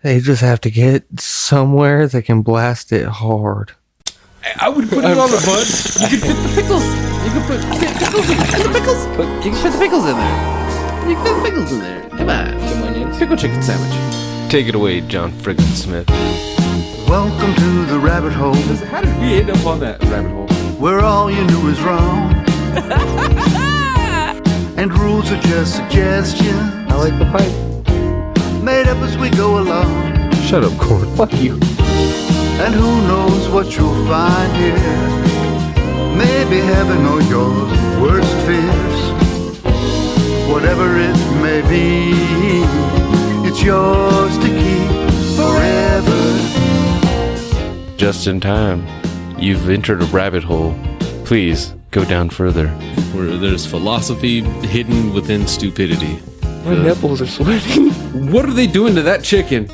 They just have to get somewhere that can blast it hard. I would put it on the bud. You could fit the pickles. You could put pickles in there. You can fit the pickles in there. You can fit the pickles in there. Come on. Some onions. Pickle chicken sandwich. Take it away, John Frickin Smith. Welcome to the rabbit hole, How did we end up on that rabbit hole? where all you knew is wrong. And rules are just suggestions, I like the pipe. made up as we go along. Shut up, Corn. Fuck you. And who knows what you'll find here. Maybe heaven or your worst fears. Whatever it may be, it's yours to keep forever. Just in time. You've entered a rabbit hole. Please go down further. Where there's philosophy hidden within stupidity. My nipples are sweating. What are they doing to that chicken?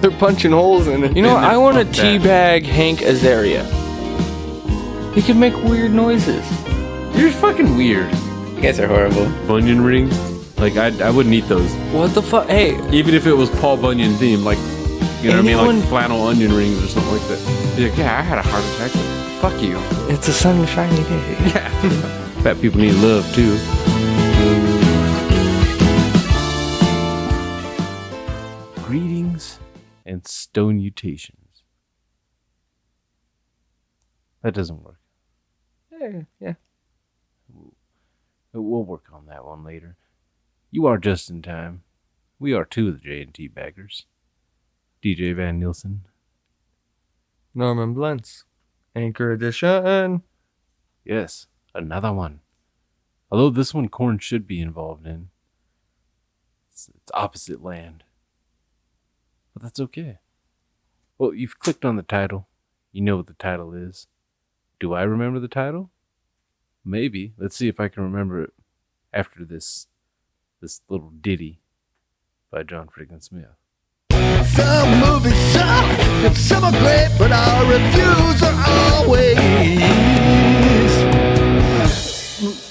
They're punching holes in it. You know what? I want to teabag Hank Azaria. He can make weird noises. You're fucking weird. You guys are horrible. Onion rings? Like, I wouldn't eat those. What the fuck? Hey, Even if it was Paul Bunyan themed, like, you know what I mean? Anyone- Like flannel onion rings or something like that. You're like, yeah, I had a heart attack. Fuck you. it's a sunshiny day. Yeah. Fat people need love, too. Greetings and stonutations. That doesn't work. Yeah. We'll work on that one later. You are just in time. We are two of the J&T baggers. DJ Van Nielsen. Norman Blentz. Anchor edition. Yes, another one. Although this one Korn should be involved in. It's opposite land. But that's okay. Well, you've clicked on the title. You know what the title is. Do I remember the title? Maybe. Let's see if I can remember it after this little ditty by John Frickin Smith. Some movies suck, and some are great, but our reviews are always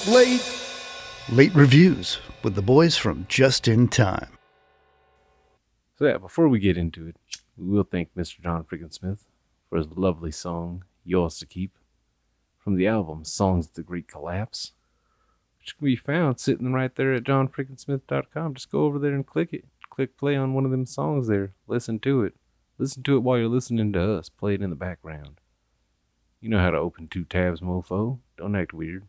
late. Late reviews with the boys from Just in Time. So yeah, before we get into it, we will thank Mr. John Frickin Smith for his lovely song, Yours to Keep, from the album Songs of the Great Collapse, which can be found sitting right there at johnfrickinsmith.com. Just go over there and click it. Click play on one of them songs there. Listen to it. Listen to it while you're listening to us. Play it in the background. You know how to open 2 tabs, mofo. Don't act weird.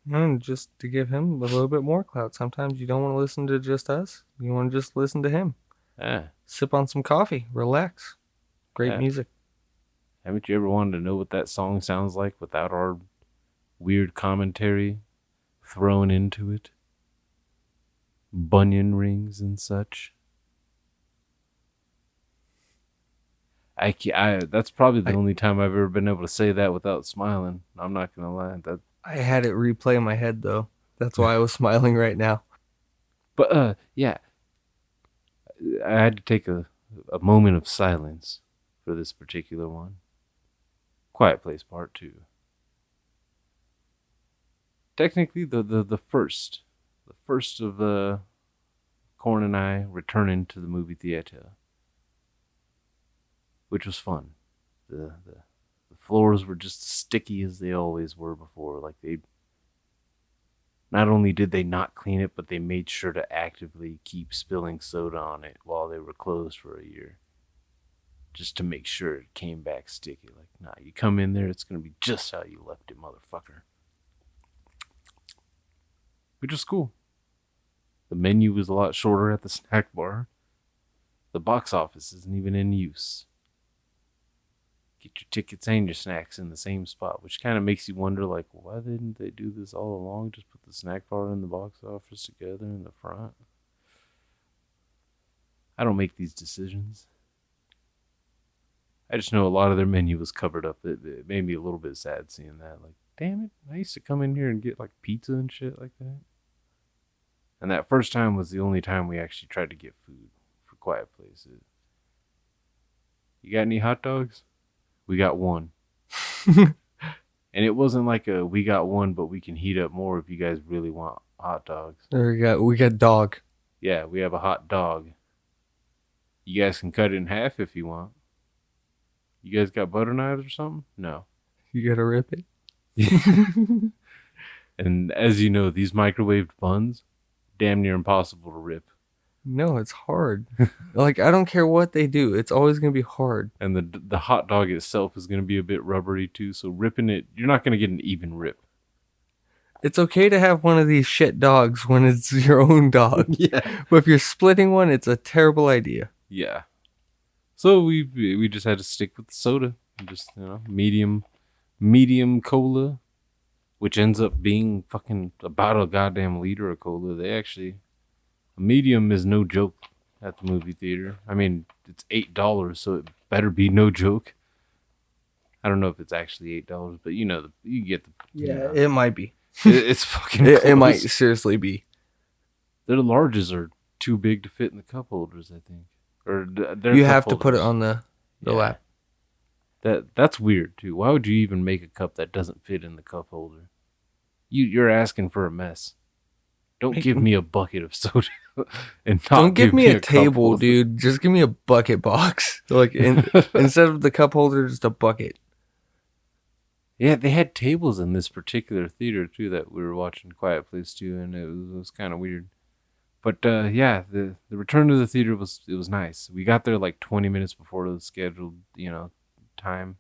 And just to give him a little bit more clout. Sometimes you don't want to listen to just us. You want to just listen to him. Sip on some coffee. Relax. Great music. Haven't you ever wanted to know what that song sounds like without our weird commentary thrown into it? Bunyan rings and such. That's probably the only time I've ever been able to say that without smiling. I'm not gonna lie. I had it replay in my head, though. That's why I was smiling right now. But yeah, I had to take a moment of silence for this particular one. Quiet Place Part 2. Technically, the first of Korn and I returning to the movie theater, which was fun. The floors were just as sticky as they always were before. Like, they not only did they not clean it, but they made sure to actively keep spilling soda on it while they were closed for a year, just to make sure it came back sticky. Like, nah, you come in there, it's gonna be just how you left it, motherfucker. Which was cool. The menu was a lot shorter at the snack bar. The box office isn't even in use. Get your tickets and your snacks in the same spot, which kind of makes you wonder, like, why didn't they do this all along? Just put the snack bar and the box office together in the front. I don't make these decisions. I just know a lot of their menu was covered up. It made me a little bit sad seeing that. Like, damn it, I used to come in here and get like pizza and shit like that. And that first time was the only time we actually tried to get food for Quiet Place. You got any hot dogs? We got one. And it wasn't like we got one, but we can heat up more if you guys really want hot dogs. We got dog. Yeah, we have a hot dog. You guys can cut it in half if you want. You guys got butter knives or something? No. You gotta rip it. And as you know, these microwaved buns, damn near impossible to rip. No, it's hard. Like, I don't care what they do. It's always going to be hard. And the hot dog itself is going to be a bit rubbery too. So ripping it, you're not going to get an even rip. It's okay to have one of these shit dogs when it's your own dog. Yeah. But if you're splitting one, it's a terrible idea. Yeah. So we just had to stick with the soda. Just, medium cola, which ends up being fucking about a goddamn liter of cola. A medium is no joke at the movie theater. I mean, it's $8, so it better be no joke. I don't know if it's actually $8, but you get the... Yeah, it might be. It's fucking it might seriously be. Their larges are too big to fit in the cup holders, I think. Or you have to put it on the lap. That's weird too. Why would you even make a cup that doesn't fit in the cup holder? You're asking for a mess. Don't give me a bucket of soda. And don't give me a table, dude. Just give me a bucket box. Like instead of the cup holder, just a bucket. Yeah, they had tables in this particular theater too that we were watching Quiet Place 2, and it was kind of weird. But yeah, the return to the theater was nice. We got there like 20 minutes before the scheduled, time.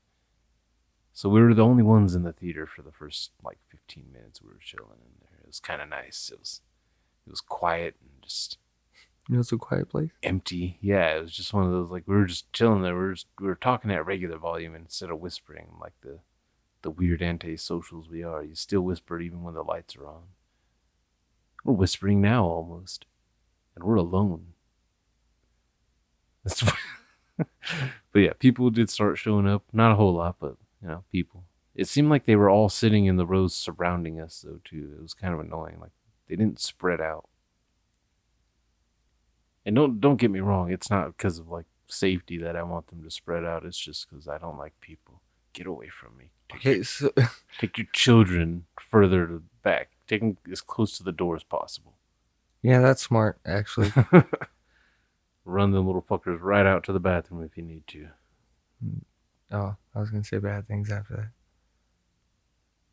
So we were the only ones in the theater for the first like 15 minutes. We were chilling in there. It was kind of nice. It was quiet and just... It was a quiet place? Empty. Yeah, it was just one of those, like, we were just chilling there. We were talking at regular volume instead of whispering like the weird anti-socials we are. You still whisper even when the lights are on. We're whispering now almost. And we're alone. That's But yeah, people did start showing up. Not a whole lot, but, people. It seemed like they were all sitting in the rows surrounding us, though, too. It was kind of annoying. Like, they didn't spread out. And don't get me wrong. It's not because of, like, safety that I want them to spread out. It's just because I don't like people. Get away from me. Take your children further back. Take them as close to the door as possible. Yeah, that's smart, actually. Run them little fuckers right out to the bathroom if you need to. Oh, I was going to say bad things after that.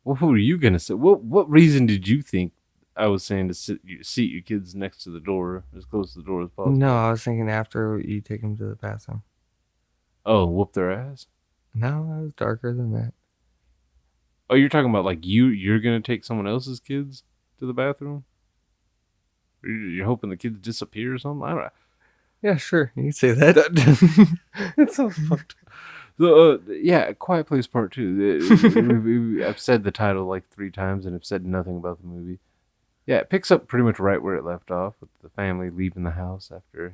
Well, who are you going to say? What reason did you think I was saying to seat your kids next to the door, as close to the door as possible? No, I was thinking after you take them to the bathroom. Oh, whoop their ass? No, I was darker than that. Oh, you're talking about like you're going to take someone else's kids to the bathroom? You're hoping the kids disappear or something? I don't know. Yeah, sure. You can say that. It sounds fucked up. So, yeah, Quiet Place Part 2. I've said the title like 3 times and have said nothing about the movie. Yeah, it picks up pretty much right where it left off, with the family leaving the house after,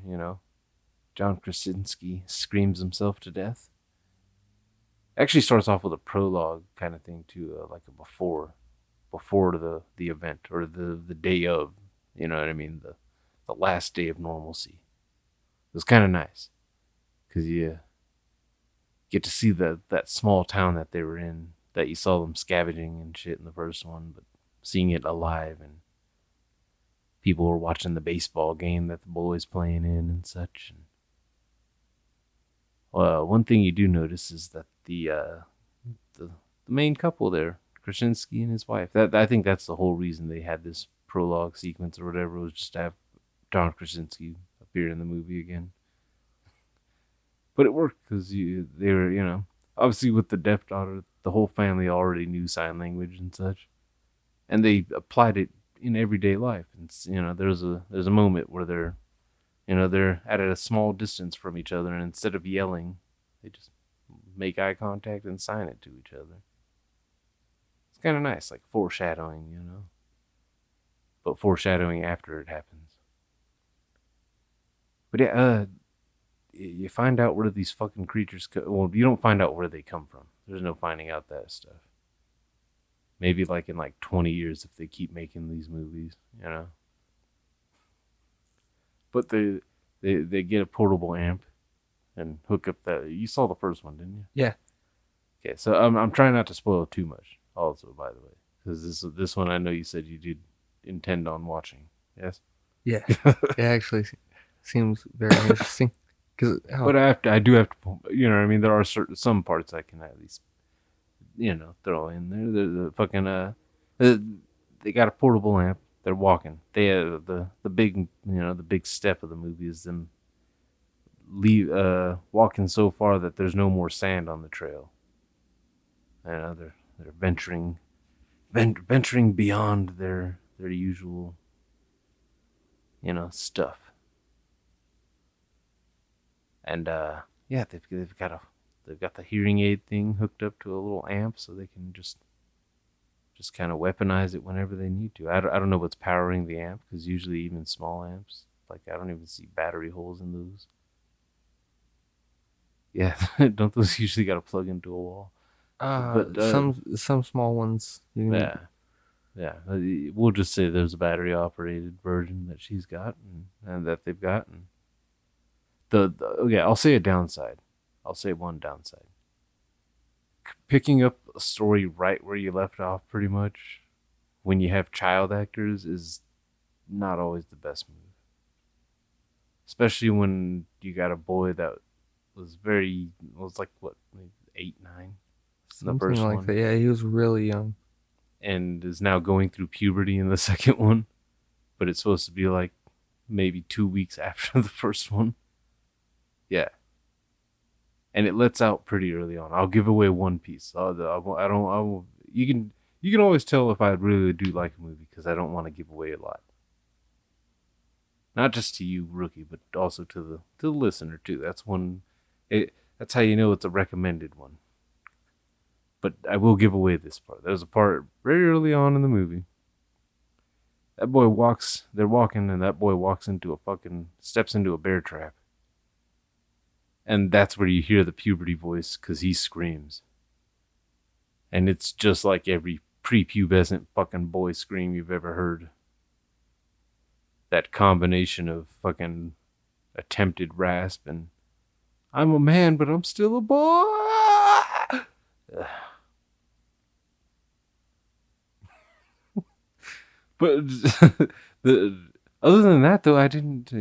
John Krasinski screams himself to death. Actually starts off with a prologue kind of thing too, like a before the event, or the day of, you know what I mean, the last day of normalcy. It was kind of nice because you get to see that small town that they were in, that you saw them scavenging and shit in the first one, but seeing it alive, and people were watching the baseball game that the boys playing in and such. And one thing you do notice is that the main couple there, Krasinski and his wife, I think that's the whole reason they had this prologue sequence or whatever, was just to have John Krasinski appear in the movie again. But it worked because they were, obviously with the deaf daughter, the whole family already knew sign language and such, and they applied it in everyday life. And there's a moment where they're at a small distance from each other, and instead of yelling, they just make eye contact and sign it to each other. It's kind of nice, like foreshadowing, but foreshadowing after it happens. But yeah, you find out where these fucking creatures well, you don't find out where they come from. There's no finding out that stuff. Maybe like in 20 years if they keep making these movies, But they get a portable amp and hook up that. You saw the first one, didn't you? Yeah. Okay, so I'm trying not to spoil too much. Also, by the way, because this one I know you said you did intend on watching. Yes. Yeah. It actually seems very interesting. But I do have to, you know what I mean? There are some parts I can at least, throw in there. The fucking, they got a portable amp. They're walking. They have the big, the big step of the movie is them walking so far that there's no more sand on the trail. They're venturing beyond their usual, stuff. And yeah, they've got the hearing aid thing hooked up to a little amp, so they can just kind of weaponize it whenever they need to. I don't know what's powering the amp, because usually even small amps, like I don't even see battery holes in those. Yeah, don't those usually got to plug into a wall? But some small ones. Yeah. We'll just say there's a battery operated version that she's got and that they've got. And I'll say a downside. I'll say one downside. Picking up a story right where you left off, pretty much, when you have child actors, is not always the best move. Especially when you got a boy that was like what, maybe 8, 9? Something the first like one. That. Yeah, he was really young. And is now going through puberty in the second one. But it's supposed to be like maybe 2 weeks after the first one. Yeah. And it lets out pretty early on. I'll give away one piece. You can always tell if I really do like a movie, because I don't want to give away a lot. Not just to you, rookie, but also to the listener too. That's how you know it's a recommended one. But I will give away this part. There's a part very early on in the movie. They're walking, and that boy steps into a bear trap. And that's where you hear the puberty voice, because he screams. And it's just like every prepubescent fucking boy scream you've ever heard. That combination of fucking attempted rasp and I'm a man, but I'm still a boy. But other than that, though, I didn't,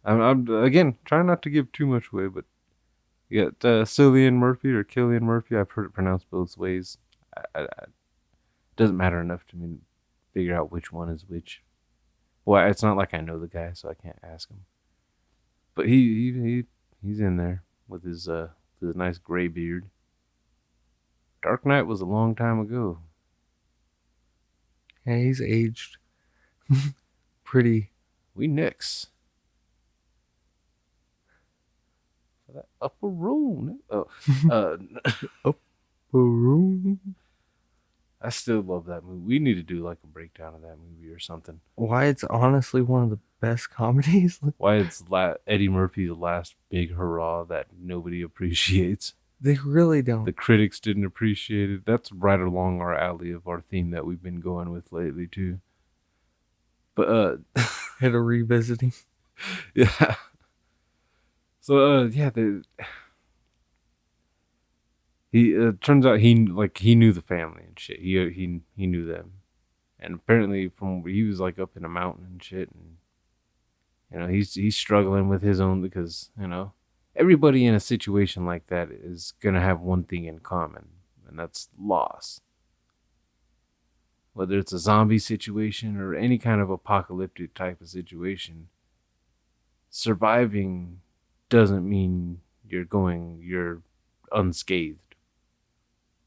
I'm again trying not to give too much away, but you got Cillian Murphy or Killian Murphy. I've heard it pronounced both ways. It doesn't matter enough to me to figure out which one is which. Well, it's not like I know the guy, so I can't ask him. But he's in there with his nice gray beard. Dark Knight was a long time ago. Yeah, he's aged pretty. We nix. For that upper room. Upper room. I still love that movie. We need to do like a breakdown of that movie or something. Why it's honestly one of the best comedies. Why it's Eddie Murphy's last big hurrah that nobody appreciates. They really don't. The critics didn't appreciate it. That's right along our alley of our theme that we've been going with lately too. But had a revisiting. Yeah. So yeah, he turns out he knew the family and shit. He knew them, and apparently he was like up in a mountain and shit, and he's struggling with his own, because everybody in a situation like that is gonna have one thing in common, and that's loss. Whether it's a zombie situation or any kind of apocalyptic type of situation, surviving doesn't mean you're unscathed.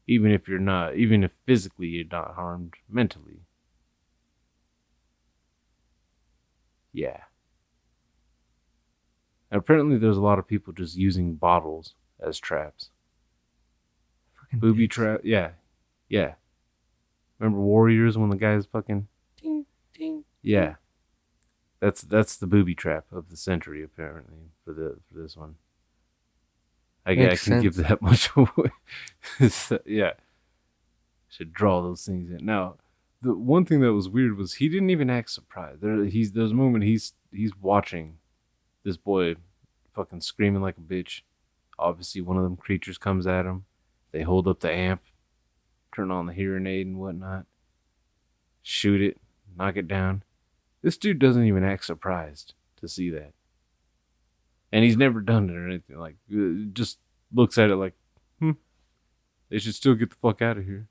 Even if physically you're not harmed, mentally. Yeah. And apparently there's a lot of people just using bottles as traps. Booby trap, yeah. Remember Warriors when the guy's fucking ding, ding? Yeah. That's the booby trap of the century, apparently, for this one. I can give that much away. Yeah. Should draw those things in. Now, the one thing that was weird was he didn't even act surprised. There's a moment he's watching this boy fucking screaming like a bitch. Obviously, one of them creatures comes at him. They hold up the amp, turn on the hearing aid and whatnot, shoot it, knock it down. This dude doesn't even act surprised to see that. And he's never done it or anything. Like, just looks at it like, they should still get the fuck out of here.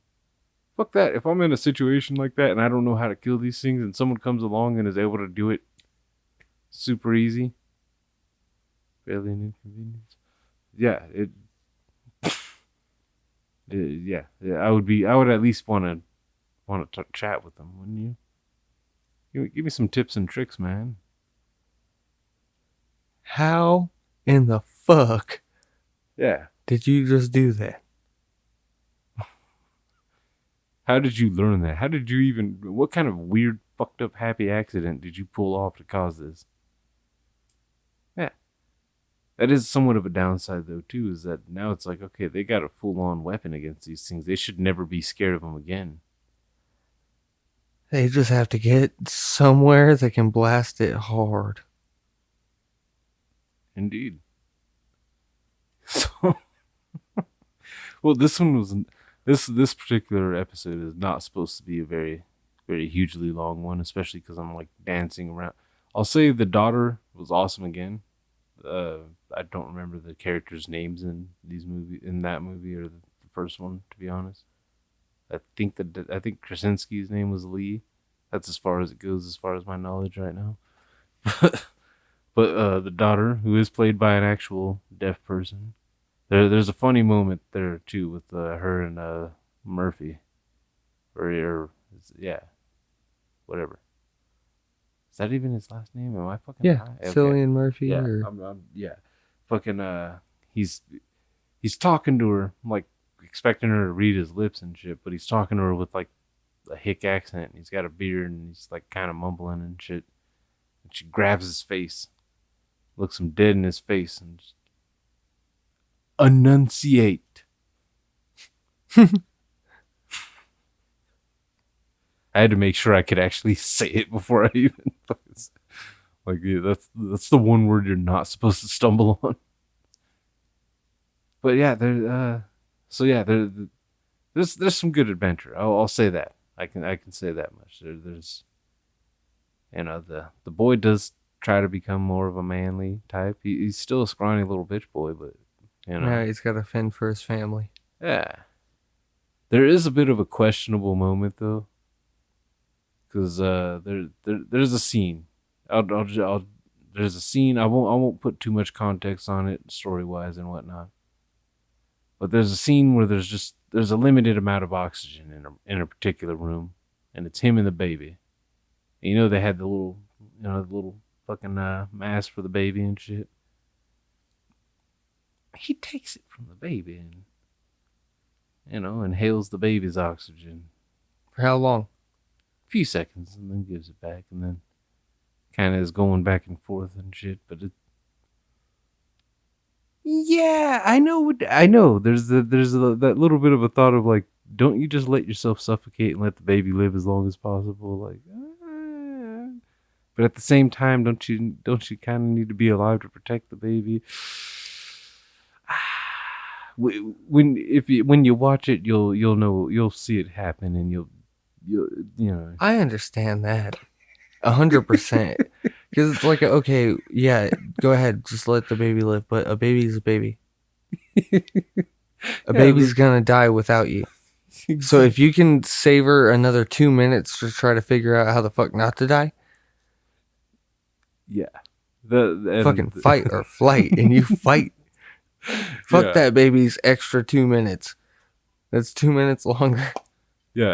Fuck that. If I'm in a situation like that and I don't know how to kill these things and someone comes along and is able to do it super easy, barely an inconvenience. Yeah, I would at least want to chat with them, wouldn't you? Give me some tips and tricks, man. How in the fuck Yeah. did you just do that? How did you learn that? How did you even... What kind of weird, fucked up, happy accident did you pull off to cause this? Yeah. That is somewhat of a downside, though, too, is that now it's like, okay, they got a full-on weapon against these things. They should never be scared of them again. They just have to get somewhere that can blast it hard. Indeed. So... Well, this one was... This particular episode is not supposed to be a very, very hugely long one, especially because I'm like dancing around. I'll say the daughter was awesome again. I don't remember the characters' names in that movie or the first one, to be honest. I think Krasinski's name was Lee. That's as far as it goes, as far as my knowledge right now. But the daughter, who is played by an actual deaf person. There's a funny moment there too with her and Murphy, whatever. Is that even his last name? Am I fucking high? Okay. Cillian Murphy. Yeah, fucking. He's talking to her, like expecting her to read his lips and shit, but he's talking to her with like a hick accent. And he's got a beard and he's like kind of mumbling and shit. And she grabs his face, looks him dead in his face, and just, enunciate. I had to make sure I could actually say it before I even like, yeah, that's the one word you're not supposed to stumble on. But yeah, there's some good adventure. I'll say that. I can say that much. There's the boy does try to become more of a manly type. He's still a scrawny little bitch boy, but Yeah, he's got to fend for his family. Yeah. There is a bit of a questionable moment though, because there's a scene. There's a scene. I won't put too much context on it, story wise and whatnot. But there's a scene where there's a limited amount of oxygen in a particular room, and it's him and the baby. And they had the little fucking mask for the baby and shit. He takes it from the baby and, inhales the baby's oxygen. For how long? A few seconds, and then gives it back, and then kind of is going back and forth and shit. But yeah, I know. There's that little bit of a thought of like, don't you just let yourself suffocate and let the baby live as long as possible? Like, but at the same time, don't you kind of need to be alive to protect the baby? When you watch it, you'll know, you'll see it happen, and you'll I understand that 100%, because it's like, okay, yeah, go ahead, just let the baby live, but a baby's a baby. A baby's gonna die without you. Exactly. So if you can savor another 2 minutes to try to figure out how the fuck not to die, yeah, fucking fight or flight, and you fight. Fuck that baby's extra 2 minutes. That's 2 minutes longer. Yeah,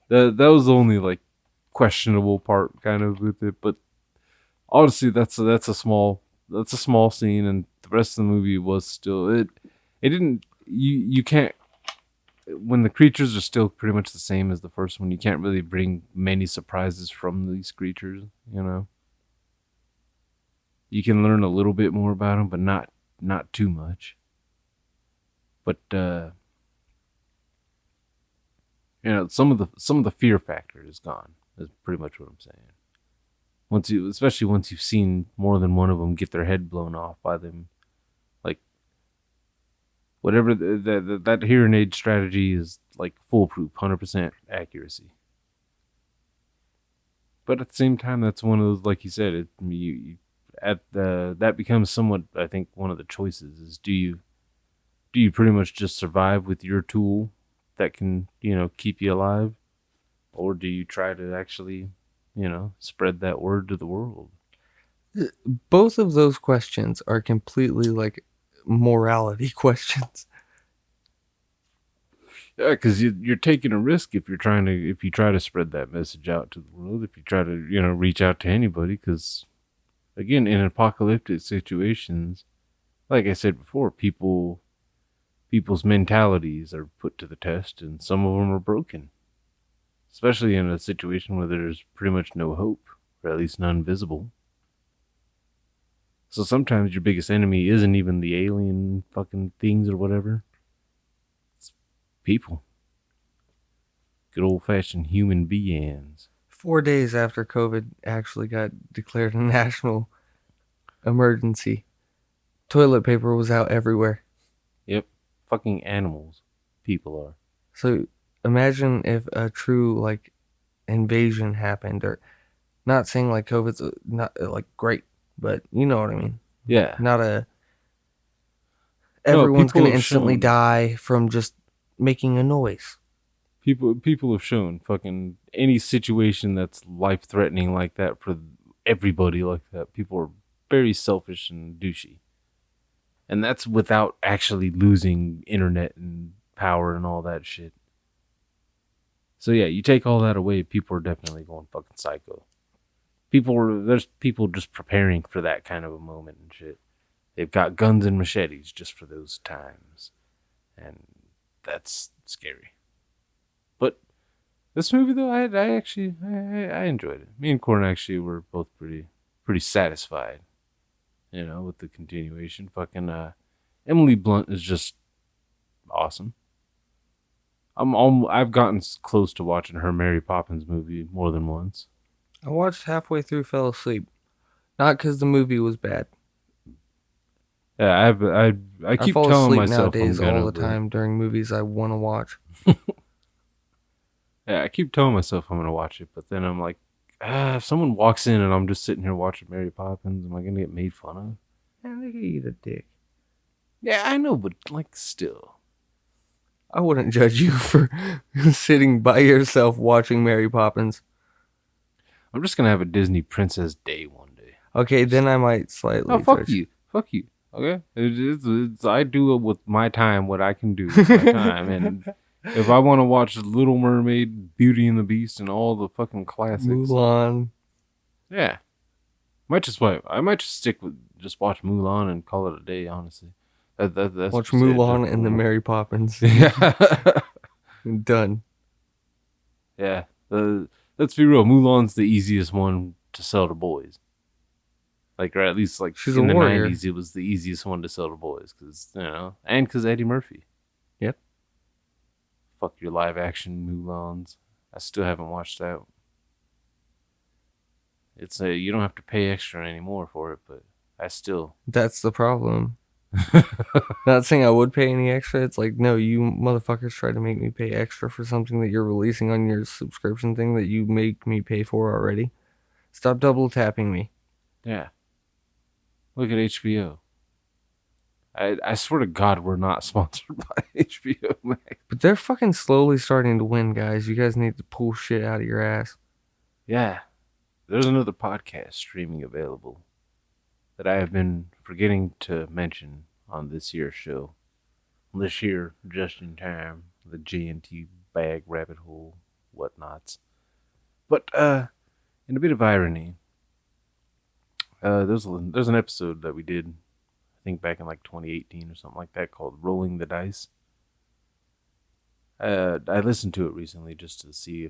That was the only like questionable part kind of with it, but honestly, that's a small scene, and the rest of the movie was still it didn't you can't, when the creatures are still pretty much the same as the first one, you can't really bring many surprises from these creatures. You can learn a little bit more about them, but not too much. But some of the fear factor is gone. Is pretty much what I'm saying. Especially once you've seen more than one of them get their head blown off by them, like whatever that hearing aid strategy is, like foolproof, 100% accuracy. But at the same time, that's one of those, like you said, that becomes somewhat, I think, one of the choices is do you pretty much just survive with your tool that can, keep you alive, or do you try to actually, spread that word to the world? Both of those questions are completely like morality questions. Yeah, because you're taking a risk if you try to spread that message out to the world, if you try to, reach out to anybody, because again, in apocalyptic situations, like I said before, people's mentalities are put to the test, and some of them are broken. Especially in a situation where there's pretty much no hope, or at least none visible. So sometimes your biggest enemy isn't even the alien fucking things or whatever. It's people. Good old-fashioned human beings. 4 days after COVID actually got declared a national emergency, toilet paper was out everywhere. Yep. Fucking animals. People are. So imagine if a true like invasion happened, or not saying like COVID's not like great, but you know what I mean. Yeah. Not everyone's people gonna have instantly shown- die from just making a noise. People have shown fucking any situation that's life-threatening like that for everybody like that. People are very selfish and douchey. And that's without actually losing internet and power and all that shit. So yeah, you take all that away, people are definitely going fucking psycho. There's people just preparing for that kind of a moment and shit. They've got guns and machetes just for those times. And that's scary. But this movie though, I actually enjoyed it. Me and Corn actually were both pretty satisfied, with the continuation. Fucking Emily Blunt is just awesome. I've gotten close to watching her Mary Poppins movie more than once. I watched halfway through, fell asleep. Not because the movie was bad. Yeah, I keep fall telling asleep myself nowadays I'm gonna, all the time during movies I want to watch. Yeah, I keep telling myself I'm gonna watch it, but then I'm like, if someone walks in and I'm just sitting here watching Mary Poppins, am I gonna get made fun of? Man, they could eat a dick. Yeah, I know, but like still. I wouldn't judge you for sitting by yourself watching Mary Poppins. I'm just gonna have a Disney Princess Day one day. Okay, then I might slightly Oh, fuck judge. you. Fuck you. Okay? I do it with my time, what I can do with my time. And if I want to watch Little Mermaid, Beauty and the Beast, and all the fucking classics. Mulan. Yeah. I might just stick with, just watch Mulan and call it a day, honestly. That's Watch just it. Mulan and the Mary Poppins. Yeah. Done. Yeah. Let's be real. Mulan's the easiest one to sell to boys. Like, or at least like She's in a the warrior. 90s, it was the easiest one to sell to boys because and because Eddie Murphy. Yep. Fuck your live action Mulans. I still haven't watched that. It's you don't have to pay extra anymore for it, but I still. That's the problem. Not saying I would pay any extra. It's like, no, you motherfuckers try to make me pay extra for something that you're releasing on your subscription thing that you make me pay for already. Stop double tapping me. Yeah. Look at HBO. I swear to God, we're not sponsored by HBO Max. But they're fucking slowly starting to win, guys. You guys need to pull shit out of your ass. Yeah. There's another podcast streaming available that I have been forgetting to mention on this year's show. This year, just in time, the G&T bag rabbit hole whatnots. But in a bit of irony, there's an episode that we did, I think back in like 2018 or something like that, called Rolling the Dice. I listened to it recently just to see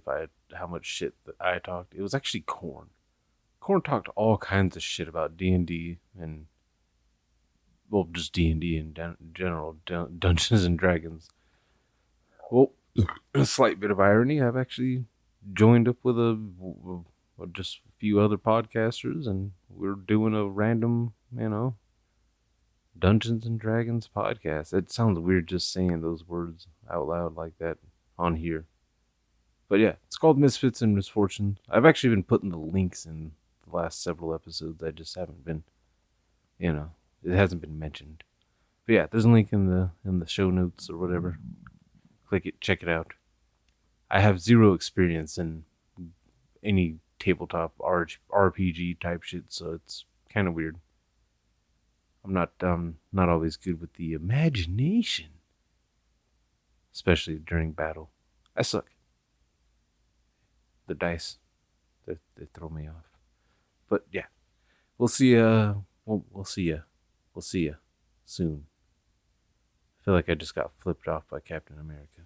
how much shit that I talked. It was actually Korn. Korn talked all kinds of shit about D&D and, well, just D&D in general, Dungeons and Dragons. Well, a slight bit of irony. I've actually joined up with just a few other podcasters, and we're doing a random, Dungeons and Dragons podcast. It sounds weird just saying those words out loud like that on here. But yeah, it's called Misfits and Misfortunes. I've actually been putting the links in the last several episodes. I just haven't been You know, it hasn't been mentioned. But yeah, there's a link in the show notes or whatever. Click it, check it out. I have zero experience in any tabletop RPG type shit, so it's kind of weird. I'm not always good with the imagination, especially during battle. I suck. The dice, they throw me off. But yeah, we'll see. We'll see ya. We'll see ya soon. I feel like I just got flipped off by Captain America.